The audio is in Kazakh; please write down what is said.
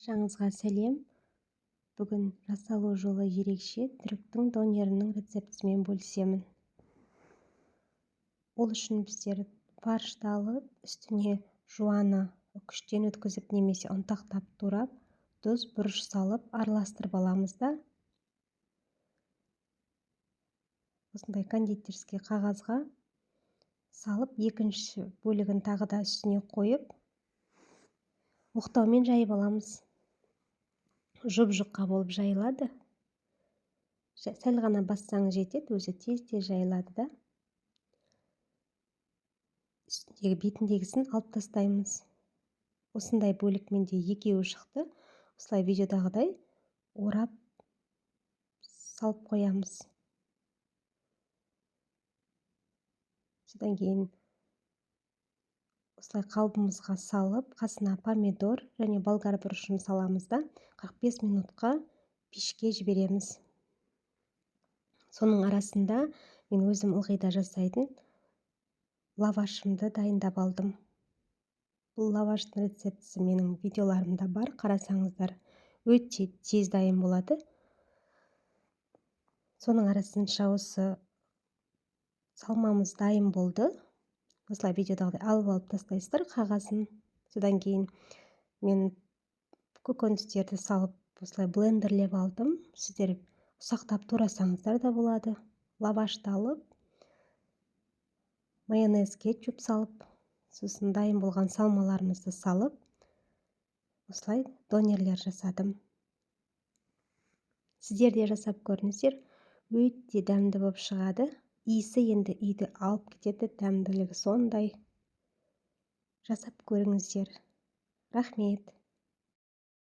Баршаңызға сәлем. Бүгін жасалу жолы ерекше түріктің донерінің рецептісімен бөлісемін. Ол үшін біздер фаршты алып, үстіне жуаны күштен өткізіп немесе ұнтақтап турап, тұз, бұрыш салып араластырып аламыз да. Осындай кондитерский қағазға салып, екінші бөлігін тағы да үстіне қойып, оқтаумен жайып аламыз. Жұп-жұқа болып жайылады. Сәл ғана бассаңыз жетеді, өзі тез жайылады да. Үстіндегі бетіндегісін алып тастаймыз. Осындай бөлік менде екеуі шықты. Осылай видеодағыдай орап салып қоямыз. Содан кейін осылай қалбымызға салып, қасына помидор және болгар бұрышын саламыз да 45 минутқа пешке жібереміз. Соның арасында мен өзім ылғида жасайтын лавашымды дайындап алдым. Бұл лаваштың рецептісі менің видеоларымда бар, қарасаңыздар, өте тез дайын болады. Соның арасында осы салмамыз дайын болды. Осылай видеодағыдай алып тастайсыздар қағазын. Содан кейін мен көкөністерді салып, осылай блендерлеп алдым. Сіздер ұсақтап турасаңыздар да болады. Лавашты алып, майонез, кетчуп салып, сосын дайын болған салмаларымызды салып, осылай донерлер жасадым. Сіздер де жасап көріңіздер, өте дәмді болып шығады. Иісі енді үйді алып кетеді, дәмділігі сондай. Жасап көріңіздер. Рахмет.